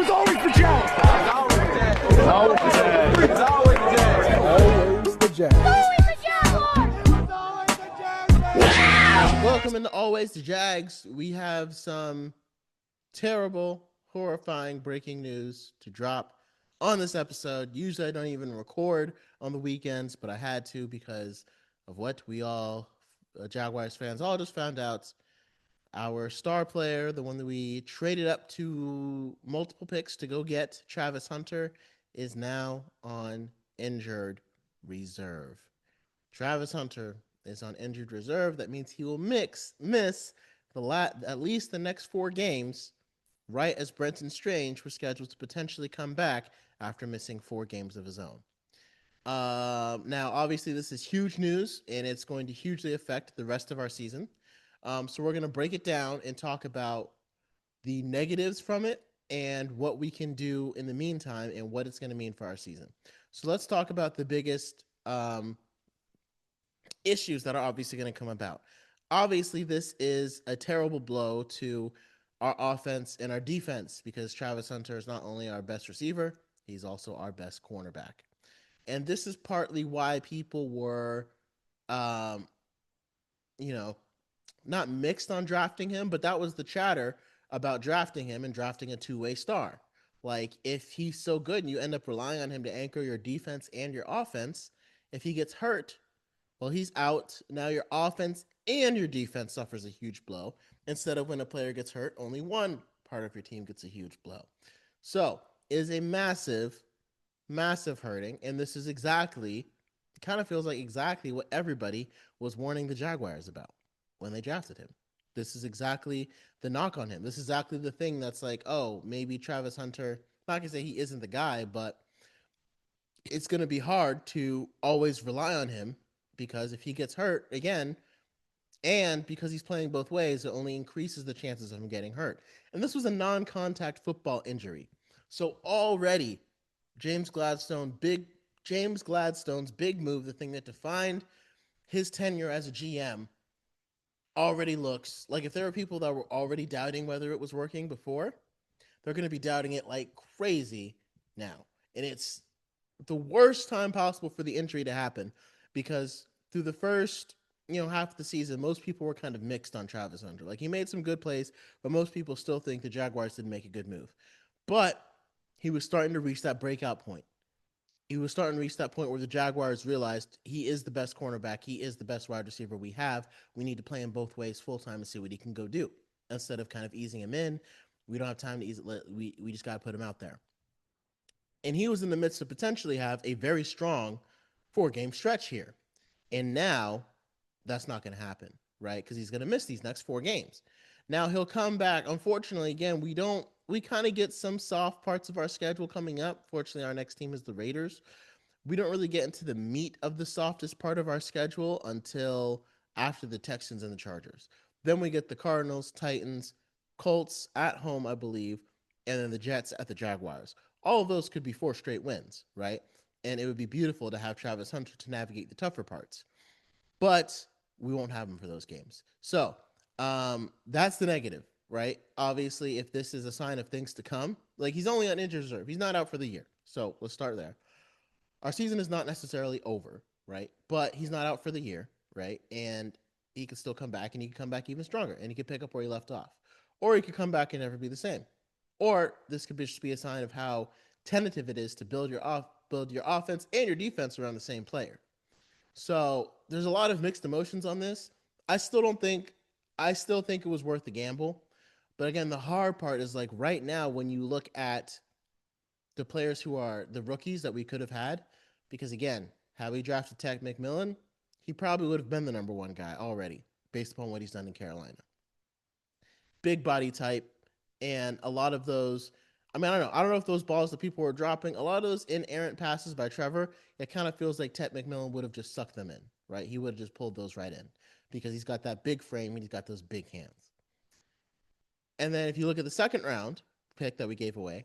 was always the Jags. Always the Jags. Always the Jags. Always the Jags. Always the Jags. Welcome into Always the Jags. We have some terrible, horrifying breaking news to drop on this episode. Usually I don't even record on the weekends, but I had to because of what we all, Jaguars fans, all just found out. Our star player, the one that we traded up to multiple picks to go get, Travis Hunter, is now on injured reserve. Travis Hunter is on injured reserve. That means he will miss at least the next 4 games, right as Brenton Strange was scheduled to potentially come back after missing 4 games of his own. Now, obviously, this is huge news, and it's going to hugely affect the rest of our season. So we're going to break it down and talk about the negatives from it and what we can do in the meantime and what it's going to mean for our season. So let's talk about the biggest issues that are obviously going to come about. Obviously, this is a terrible blow to our offense and our defense because Travis Hunter is not only our best receiver, he's also our best cornerback. And this is partly why people were, not mixed on drafting him, but that was the chatter about drafting him and drafting a 2-way star. Like, if he's so good and you end up relying on him to anchor your defense and your offense, if he gets hurt, well, he's out. Now your offense and your defense suffers a huge blow. Instead of when a player gets hurt, only one part of your team gets a huge blow. So it is a massive, massive hurting. And this is exactly, it kind of feels like exactly what everybody was warning the Jaguars about when they drafted him. This is exactly the knock on him. This is exactly the thing that's like, oh, maybe Travis Hunter, I'm not going to say he isn't the guy, but it's going to be hard to always rely on him because if he gets hurt again, and because he's playing both ways, it only increases the chances of him getting hurt. And this was a non-contact football injury. So already, James Gladstone's big move, the thing that defined his tenure as a GM, already looks like if there were people that were already doubting whether it was working before, they're going to be doubting it like crazy now. And it's the worst time possible for the injury to happen because through the first, half of the season, most people were kind of mixed on Travis Hunter. Like, he made some good plays, but most people still think the Jaguars didn't make a good move. But he was starting to reach that breakout point. He was starting to reach that point where the Jaguars realized he is the best cornerback. He is the best wide receiver we have. We need to play him both ways full time and see what he can go do. Instead of kind of easing him in, we don't have time to ease it. We just got to put him out there. And he was in the midst of potentially have a very strong 4-game stretch here. And now that's not going to happen, right? Because he's going to miss these next 4 games. Now he'll come back. Unfortunately, again, we kind of get some soft parts of our schedule coming up. Fortunately, our next team is the Raiders. We don't really get into the meat of the softest part of our schedule until after the Texans and the Chargers. Then we get the Cardinals, Titans, Colts at home, I believe, and then the Jets at the Jaguars. All of those could be 4 straight wins, right? And it would be beautiful to have Travis Hunter to navigate the tougher parts. But we won't have him for those games. So that's the negative, right? Obviously, if this is a sign of things to come, like, he's only on injured reserve. He's not out for the year. So let's start there. Our season is not necessarily over, right? But he's not out for the year, right? And he can still come back, and he can come back even stronger, and he can pick up where he left off. Or he could come back and never be the same. Or this could just be a sign of how tentative it is to build your offense and your defense around the same player. So there's a lot of mixed emotions on this. I still think it was worth the gamble. But again, the hard part is, like, right now when you look at the players who are the rookies that we could have had, because again, had we drafted Tech McMillan, he probably would have been the number 1 guy already based upon what he's done in Carolina. Big body type, and a lot of those, I don't know if those balls that people were dropping, a lot of those inerrant passes by Trevor, it kind of feels like Tech McMillan would have just sucked them in, right? He would have just pulled those right in because he's got that big frame and he's got those big hands. And then if you look at the second round pick that we gave away,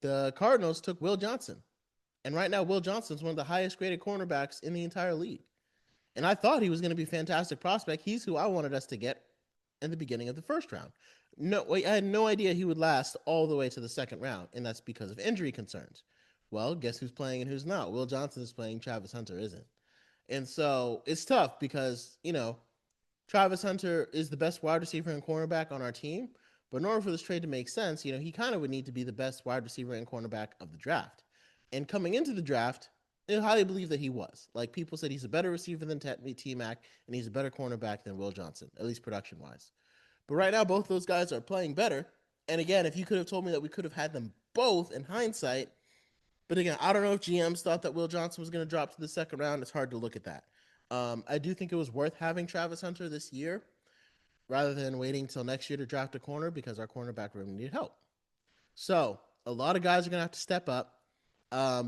the Cardinals took Will Johnson. And right now, Will Johnson's one of the highest graded cornerbacks in the entire league. And I thought he was going to be a fantastic prospect. He's who I wanted us to get in the beginning of the first round. No, I had no idea he would last all the way to the second round, and that's because of injury concerns. Well, guess who's playing and who's not? Will Johnson is playing, Travis Hunter isn't. And so it's tough because, Travis Hunter is the best wide receiver and cornerback on our team. But in order for this trade to make sense, he kind of would need to be the best wide receiver and cornerback of the draft. And coming into the draft, I highly believe that he was. Like, people said he's a better receiver than T-Mac, and he's a better cornerback than Will Johnson, at least production-wise. But right now, both those guys are playing better. And again, if you could have told me that we could have had them both in hindsight, but again, I don't know if GMs thought that Will Johnson was going to drop to the second round. It's hard to look at that. I do think it was worth having Travis Hunter this year rather than waiting till next year to draft a corner because our cornerback room needed help. So a lot of guys are going to have to step up.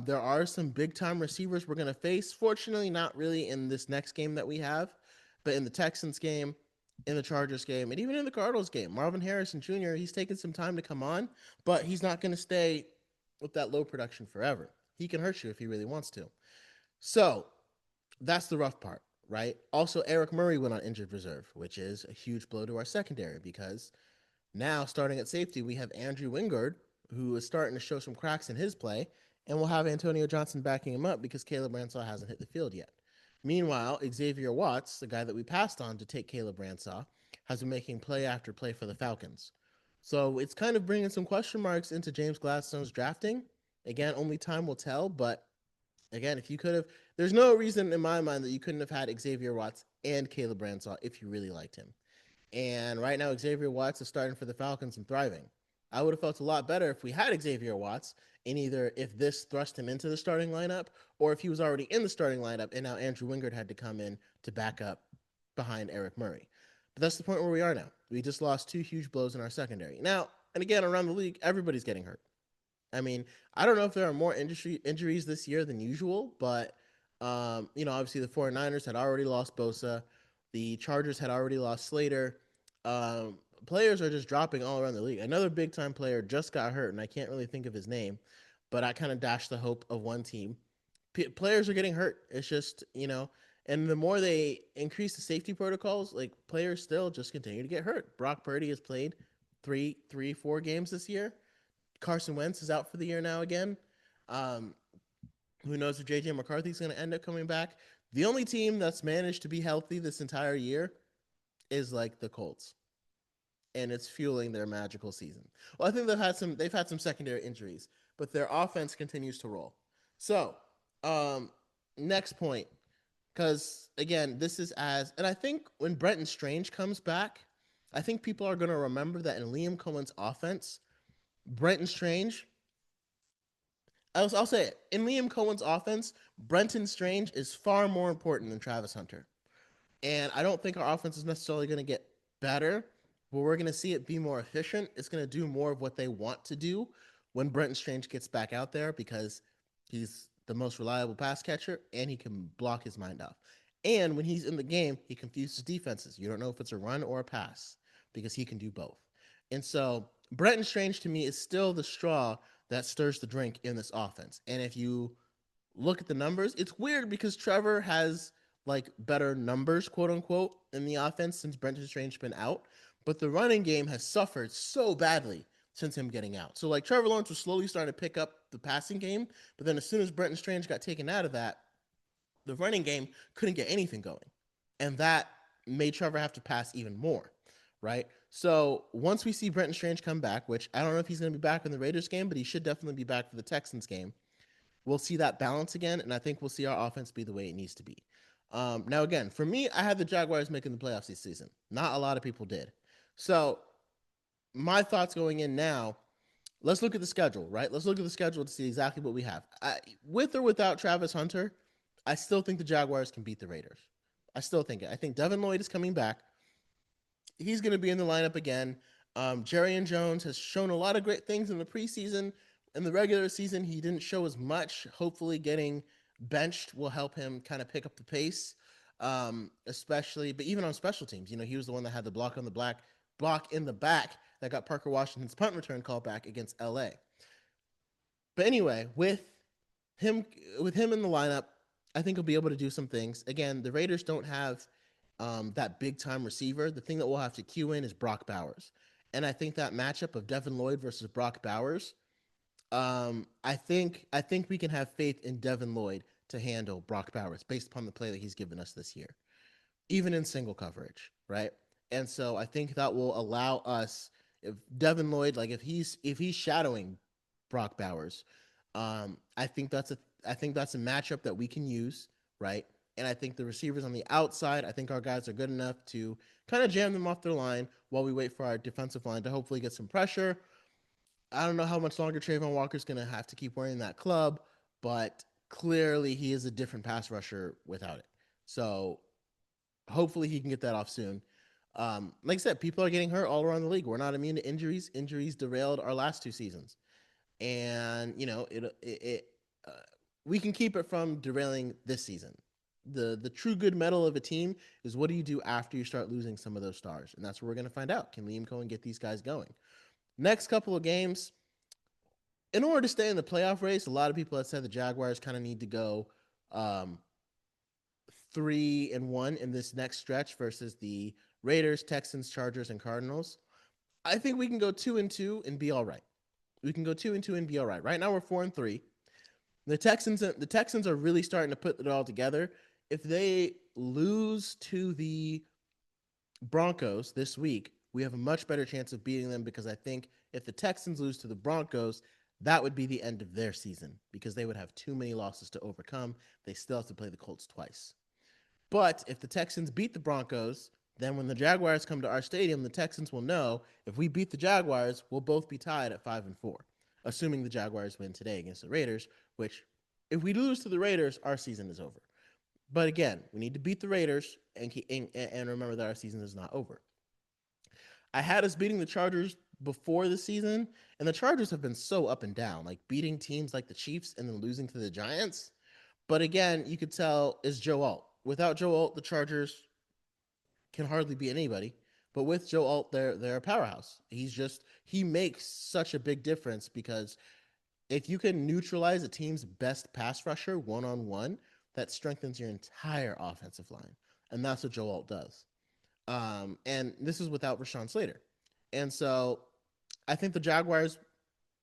There are some big-time receivers we're going to face. Fortunately, not really in this next game that we have, but in the Texans game, in the Chargers game, and even in the Cardinals game. Marvin Harrison Jr., he's taken some time to come on, but he's not going to stay with that low production forever. He can hurt you if he really wants to. So that's the rough part, right? Also, Eric Murray went on injured reserve, which is a huge blow to our secondary because now, starting at safety, we have Andrew Wingard, who is starting to show some cracks in his play, and we'll have Antonio Johnson backing him up because Caleb Ransaw hasn't hit the field yet. Meanwhile, Xavier Watts, the guy that we passed on to take Caleb Ransaw, has been making play after play for the Falcons. So it's kind of bringing some question marks into James Gladstone's drafting. Again, only time will tell, but again, if you could have, there's no reason in my mind that you couldn't have had Xavier Watts and Caleb Ransaw if you really liked him. And right now, Xavier Watts is starting for the Falcons and thriving. I would have felt a lot better if we had Xavier Watts, and either if this thrust him into the starting lineup, or if he was already in the starting lineup, and now Andrew Wingard had to come in to back up behind Eric Murray. But that's the point where we are now. We just lost two huge blows in our secondary. Now, and again, around the league, everybody's getting hurt. I mean, I don't know if there are more injuries this year than usual, but, obviously the 49ers had already lost Bosa. The Chargers had already lost Slater. Players are just dropping all around the league. Another big-time player just got hurt, and I can't really think of his name, but I kind of dashed the hope of one team. Players are getting hurt. It's just, and the more they increase the safety protocols, like, players still just continue to get hurt. Brock Purdy has played 4 games this year. Carson Wentz is out for the year now again. Who knows if J.J. McCarthy's going to end up coming back. The only team that's managed to be healthy this entire year is like the Colts, and it's fueling their magical season. Well, I think they've had some secondary injuries, but their offense continues to roll. So, next point, because again, and I think when Brenton Strange comes back, I think people are going to remember that in Liam Coen's offense, Brenton Strange, I'll say it, in Liam Coen's offense, Brenton Strange is far more important than Travis Hunter. And I don't think our offense is necessarily going to get better, but we're going to see it be more efficient. It's going to do more of what they want to do when Brenton Strange gets back out there because he's the most reliable pass catcher and he can block his mind off. And when he's in the game, he confuses defenses. You don't know if it's a run or a pass because he can do both. And so Brenton Strange to me is still the straw that stirs the drink in this offense. And if you look at the numbers, it's weird because Trevor has like better numbers, quote unquote, in the offense since Brenton Strange's been out. But the running game has suffered so badly since him getting out. So like Trevor Lawrence was slowly starting to pick up the passing game, but then as soon as Brenton Strange got taken out of that, the running game couldn't get anything going. And that made Trevor have to pass even more, right? So once we see Brenton Strange come back, which I don't know if he's going to be back in the Raiders game, but he should definitely be back for the Texans game, we'll see that balance again, and I think we'll see our offense be the way it needs to be. Now, again, for me, I had the Jaguars making the playoffs this season. Not a lot of people did. So my thoughts going in now, let's look at the schedule, right? Let's look at the schedule to see exactly what we have. With or without Travis Hunter, I still think the Jaguars can beat the Raiders. I still think it. I think Devin Lloyd is coming back. He's going to be in the lineup again. Jerry Jones has shown a lot of great things in the preseason. In the regular season, he didn't show as much. Hopefully getting benched will help him kind of pick up the pace, especially, but even on special teams. He was the one that had the block in the back that got Parker Washington's punt return call back against LA. But anyway, with him in the lineup, I think he'll be able to do some things. Again, the Raiders don't have that big time receiver. The thing that we'll have to cue in is Brock Bowers. And I think that matchup of Devin Lloyd versus Brock Bowers, I think we can have faith in Devin Lloyd to handle Brock Bowers based upon the play that he's given us this year, even in single coverage, right? And so I think that will allow us, if Devin Lloyd, like if he's shadowing Brock Bowers, I think that's a matchup that we can use, right? And I think the receivers on the outside, I think our guys are good enough to kind of jam them off their line while we wait for our defensive line to hopefully get some pressure. I don't know how much longer Trayvon Walker's going to have to keep wearing that club, but clearly he is a different pass rusher without it. So hopefully he can get that off soon. Like I said, people are getting hurt all around the league. We're not immune to injuries. Injuries derailed our last 2 seasons, and uh, we can keep it from derailing this season. The true good metal of a team is what do you do after you start losing some of those stars, and that's what we're going to find out. Can Liam Coen get these guys going? Next couple of games, in order to stay in the playoff race, a lot of people have said the Jaguars kind of need to go 3-1 in this next stretch versus the Raiders, Texans, Chargers, and Cardinals. I think we can go 2-2 and be all right. We can go 2-2 and be all right. Right now we're 4-3. The Texans are really starting to put it all together. If they lose to the Broncos this week, we have a much better chance of beating them because I think if the Texans lose to the Broncos, that would be the end of their season because they would have too many losses to overcome. They still have to play the Colts twice. But if the Texans beat the Broncos, then when the Jaguars come to our stadium, the Texans will know if we beat the Jaguars, we'll both be tied at 5-4, assuming the Jaguars win today against the Raiders, which if we lose to the Raiders, our season is over. But again, we need to beat the Raiders and remember that our season is not over. I had us beating the Chargers before the season, and the Chargers have been so up and down, like beating teams like the Chiefs and then losing to the Giants. But again, you could tell it's Joe Alt. Without Joe Alt, the Chargers can hardly beat anybody. But with Joe Alt, they're a powerhouse. He makes such a big difference because if you can neutralize a team's best pass rusher one-on-one, that strengthens your entire offensive line. And that's what Joe Alt does. And this is without Rashawn Slater. And so I think the Jaguars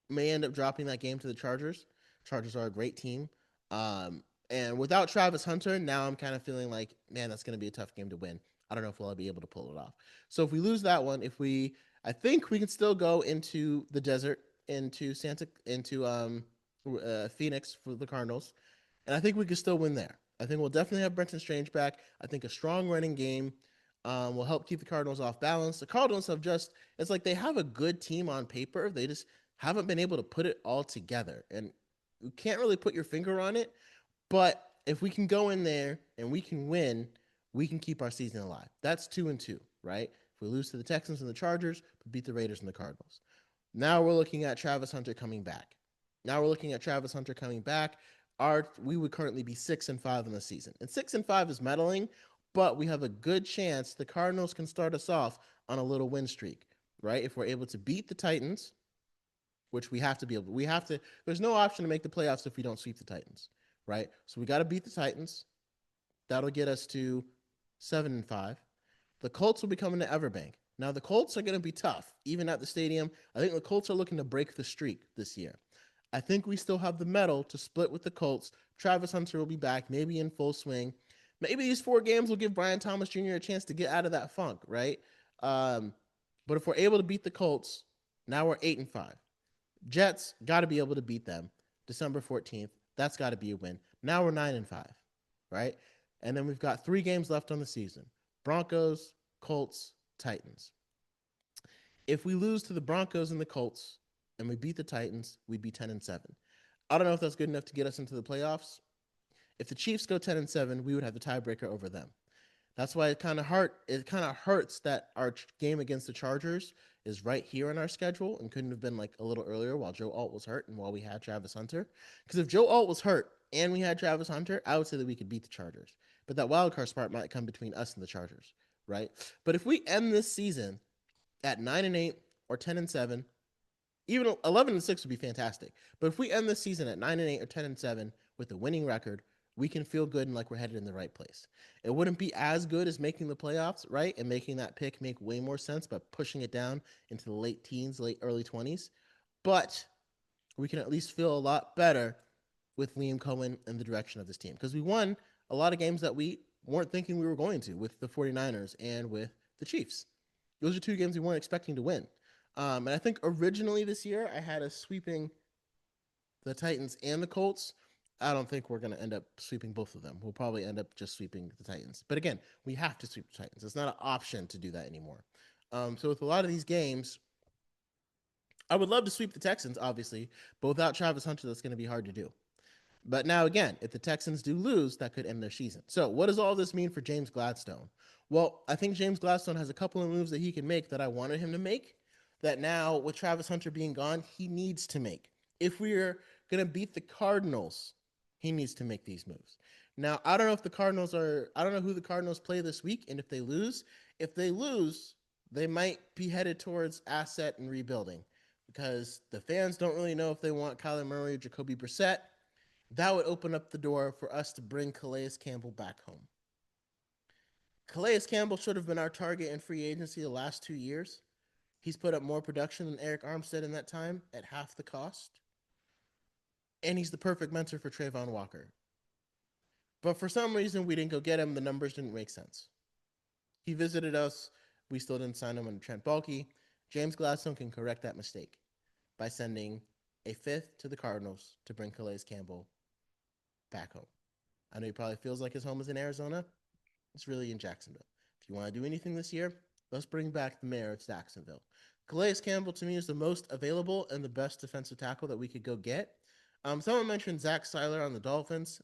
may end up dropping that game to the Chargers. Chargers are a great team. And without Travis Hunter, now I'm kind of feeling like, man, that's going to be a tough game to win. I don't know if we'll be able to pull it off. So if we lose that one, I think we can still go into the desert, into Phoenix for the Cardinals, and I think we can still win there. I think we'll definitely have Brenton Strange back. I think a strong running game will help keep the Cardinals off balance. The Cardinals it's like they have a good team on paper. They just haven't been able to put it all together. And you can't really put your finger on it. But if we can go in there and we can win, we can keep our season alive. That's 2-2, right? If we lose to the Texans and the Chargers, but beat the Raiders and the Cardinals. Now we're looking at Travis Hunter coming back. We would currently be 6-5 in the season. And 6-5 is meddling, but we have a good chance the Cardinals can start us off on a little win streak, right? If we're able to beat the Titans, which we have to be able to, there's no option to make the playoffs if we don't sweep the Titans, right? So we got to beat the Titans. That'll get us to 7-5. The Colts will be coming to Everbank. Now, the Colts are going to be tough, even at the stadium. I think the Colts are looking to break the streak this year. I think we still have the mettle to split with the Colts. Travis Hunter will be back, maybe in full swing. Maybe these 4 games will give Brian Thomas Jr. a chance to get out of that funk, right? But if we're able to beat the Colts, now we're 8-5. Jets, got to be able to beat them. December 14th, that's got to be a win. Now we're 9-5, right? And then we've got 3 games left on the season. Broncos, Colts, Titans. If we lose to the Broncos and the Colts and we beat the Titans, we'd be 10-7. I don't know if that's good enough to get us into the playoffs. If the Chiefs go 10-7, we would have the tiebreaker over them. That's why it kind of hurts that our game against the Chargers is right here in our schedule and couldn't have been like a little earlier while Joe Alt was hurt and while we had Travis Hunter. Because if Joe Alt was hurt and we had Travis Hunter, I would say that we could beat the Chargers. But that wildcard spot might come between us and the Chargers, right? But if we end this season at 9-8 or 10-7, even 11-6 would be fantastic. But if we end this season at 9-8 or 10-7 with a winning record, we can feel good and like we're headed in the right place. It wouldn't be as good as making the playoffs, right? And making that pick make way more sense by pushing it down into the late teens, late early 20s. But we can at least feel a lot better with Liam Coen and the direction of this team because we won a lot of games that we weren't thinking we were going to with the 49ers and with the Chiefs. Those are two games we weren't expecting to win. And I think originally this year I had us sweeping the Titans and the Colts. I don't think we're going to end up sweeping both of them. We'll probably end up just sweeping the Titans. But again, we have to sweep the Titans. It's not an option to do that anymore. So with a lot of these games, I would love to sweep the Texans, obviously, but without Travis Hunter, that's going to be hard to do. But now again, if the Texans do lose, that could end their season. So what does all this mean for James Gladstone? Well, I think James Gladstone has a couple of moves that he can make that I wanted him to make that now with Travis Hunter being gone, he needs to make. If we're going to beat the Cardinals, he needs to make these moves. Now, I don't know who the Cardinals play this week. And if they lose, they might be headed towards asset and rebuilding because the fans don't really know if they want Kyler Murray or Jacoby Brissett. That would open up the door for us to bring Calais Campbell back home. Calais Campbell should have been our target in free agency the last 2 years. He's put up more production than Eric Armstead in that time at half the cost. And he's the perfect mentor for Trayvon Walker. But for some reason, we didn't go get him. The numbers didn't make sense. He visited us. We still didn't sign him on Trent Baalke. James Gladstone can correct that mistake by sending a fifth to the Cardinals to bring Calais Campbell back home. I know he probably feels like his home is in Arizona. It's really in Jacksonville. If you want to do anything this year, let's bring back the mayor of Jacksonville. Calais Campbell, to me, is the most available and the best defensive tackle that we could go get. Someone mentioned Zach Seiler on the Dolphins.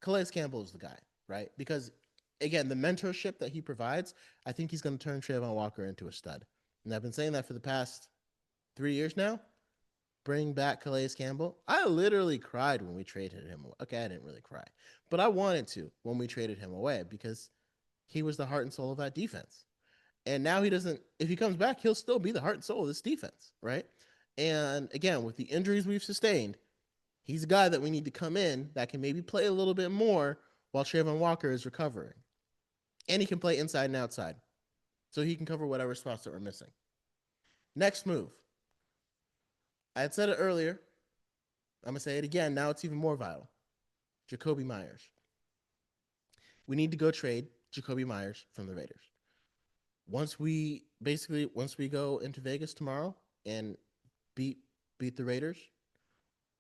Calais Campbell is the guy, right? Because, again, the mentorship that he provides, I think he's going to turn Trayvon Walker into a stud. And I've been saying that for the past 3 years now. Bring back Calais Campbell. I literally cried when we traded him. Okay, I didn't really cry, but I wanted to when we traded him away because he was the heart and soul of that defense. And now he doesn't, if he comes back, he'll still be the heart and soul of this defense, right? And again, with the injuries we've sustained, he's a guy that we need to come in that can maybe play a little bit more while Trayvon Walker is recovering. And he can play inside and outside. So he can cover whatever spots that we're missing. Next move. I had said it earlier. I'm going to say it again. Now it's even more vital. Jacoby Myers. We need to go trade Jacoby Myers from the Raiders. Once we go into Vegas tomorrow and beat the Raiders,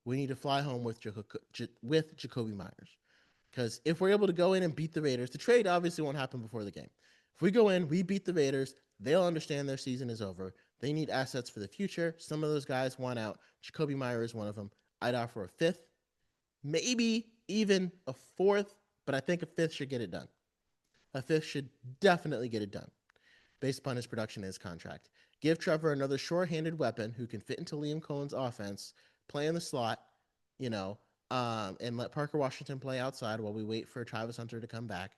we need to fly home with Jacoby Myers. Because if we're able to go in and beat the Raiders, the trade obviously won't happen before the game. If we go in, we beat the Raiders, they'll understand their season is over. They need assets for the future. Some of those guys want out. Jacoby Myers is one of them. I'd offer a fifth, maybe even a fourth, but I think a fifth should get it done. A fifth should definitely get it done based upon his production and his contract. Give Trevor another short-handed weapon who can fit into Liam Coen's offense, play in the slot, and let Parker Washington play outside while we wait for Travis Hunter to come back.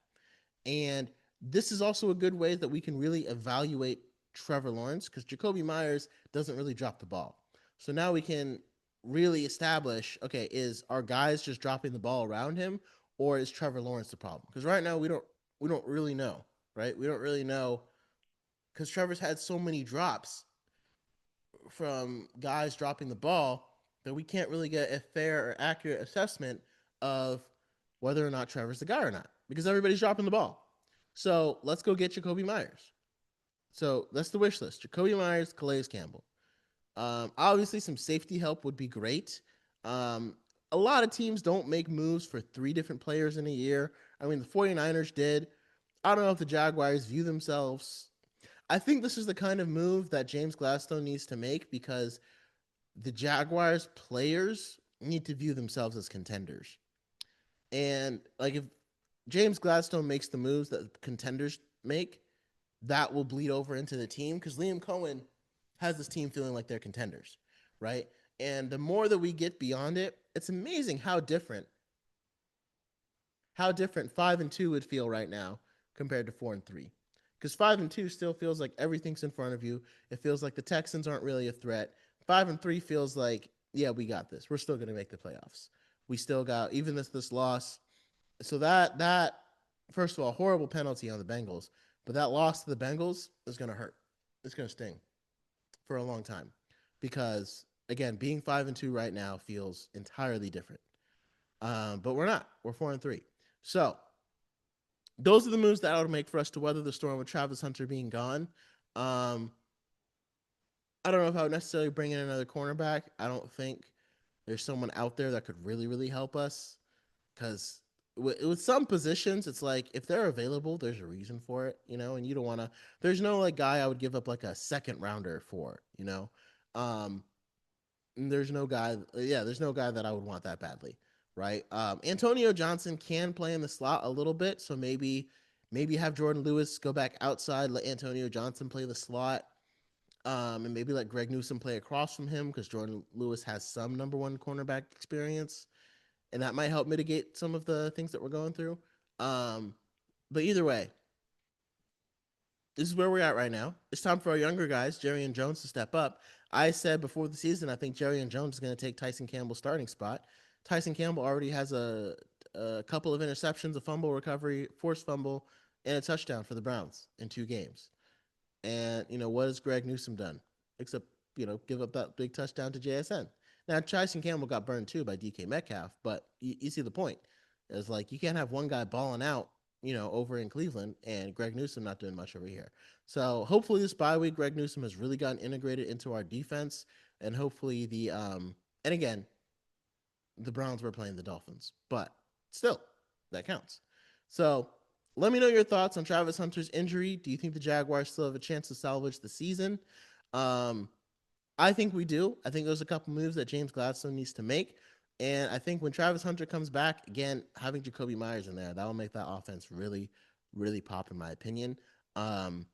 And this is also a good way that we can really evaluate Trevor Lawrence because Jacoby Myers doesn't really drop the ball. So now we can really establish, okay, is our guys just dropping the ball around him or is Trevor Lawrence the problem? Because right now we don't really know, right? We don't really know because Trevor's had so many drops from guys dropping the ball that we can't really get a fair or accurate assessment of whether or not Trevor's the guy or not because everybody's dropping the ball. So let's go get Jacoby Myers. So that's the wish list. Jacoby Myers, Calais Campbell. Obviously, some safety help would be great. A lot of teams don't make moves for 3 different players in a year. I mean, the 49ers did. I don't know if the Jaguars view themselves. I think this is the kind of move that James Gladstone needs to make because the Jaguars players need to view themselves as contenders. And like if James Gladstone makes the moves that contenders make, that will bleed over into the team because Liam Coen has this team feeling like they're contenders, right? And the more that we get beyond it, it's amazing how different 5-2 would feel right now compared to 4-3. Because 5-2 still feels like everything's in front of you. It feels like the Texans aren't really a threat. 5-3 feels like, yeah, we got this. We're still going to make the playoffs. We still got, even this loss. So that first of all, horrible penalty on the Bengals, but that loss to the Bengals is going to hurt. It's going to sting for a long time because again, being 5-2 right now feels entirely different. But we're not. We're 4-3. So those are the moves that I would make for us to weather the storm with Travis Hunter being gone. I don't know if I would necessarily bring in another cornerback. I don't think there's someone out there that could really, really help us because with some positions, it's like if they're available, there's a reason for it, and you don't want to. There's no like guy I would give up like a second rounder for, there's no guy. Yeah, there's no guy that I would want that badly, right? Antonio Johnson can play in the slot a little bit, so maybe have Jordan Lewis go back outside, let Antonio Johnson play the slot. And maybe let Greg Newsome play across from him because Jordan Lewis has some number one cornerback experience, and that might help mitigate some of the things that we're going through. But either way, this is where we're at right now. It's time for our younger guys, Jerry and Jones, to step up. I said before the season, I think Jerry and Jones is going to take Tyson Campbell's starting spot. Tyson Campbell already has a couple of interceptions, a fumble recovery, forced fumble, and a touchdown for the Browns in 2 games. And, what has Greg Newsome done? Except, give up that big touchdown to JSN. Now, Tyson Campbell got burned too by DK Metcalf, but you see the point. It's like you can't have one guy balling out, over in Cleveland and Greg Newsome not doing much over here. So hopefully this bye week, Greg Newsome has really gotten integrated into our defense. And hopefully and again, the Browns were playing the Dolphins, but still, that counts. So let me know your thoughts on Travis Hunter's injury. Do you think the Jaguars still have a chance to salvage the season? I think we do. I think there's a couple moves that James Gladstone needs to make. And I think when Travis Hunter comes back, again, having Jacoby Myers in there, that will make that offense really, really pop, in my opinion. And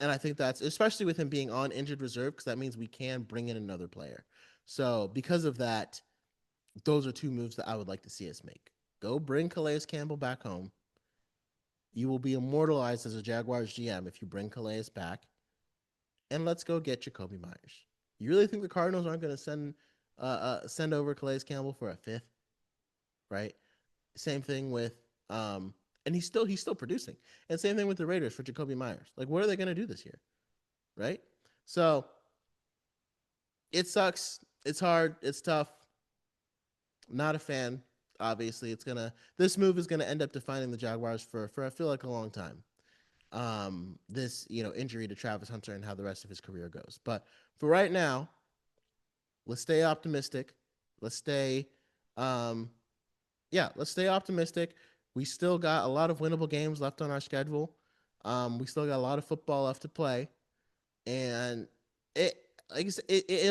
I think that's, especially with him being on injured reserve, because that means we can bring in another player. So because of that, those are 2 moves that I would like to see us make. Go bring Calais Campbell back home. You will be immortalized as a Jaguars GM if you bring Calais back. And let's go get Jacoby Myers. You really think the Cardinals aren't going to send over Calais Campbell for a 5th? Right? Same thing with and he's still producing. And same thing with the Raiders for Jacoby Myers. Like, what are they going to do this year? Right? So it sucks. It's hard. It's tough. Not a fan. Obviously, this move is gonna end up defining the Jaguars for I feel like a long time. This injury to Travis Hunter and how the rest of his career goes. But for right now, let's stay optimistic. Let's stay optimistic. We still got a lot of winnable games left on our schedule. We still got a lot of football left to play, and it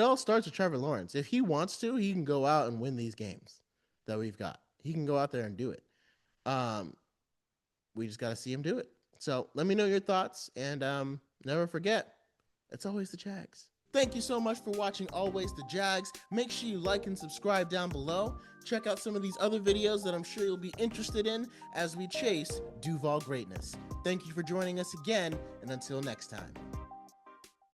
all starts with Trevor Lawrence. If he wants to, he can go out and win these games that we've got. He can go out there and do it. We just got to see him do it. So let me know your thoughts, and never forget, it's always the Jags. Thank you so much for watching Always the Jags. Make sure you like and subscribe down below. Check out some of these other videos that I'm sure you'll be interested in as we chase Duval greatness. Thank you for joining us again, and until next time.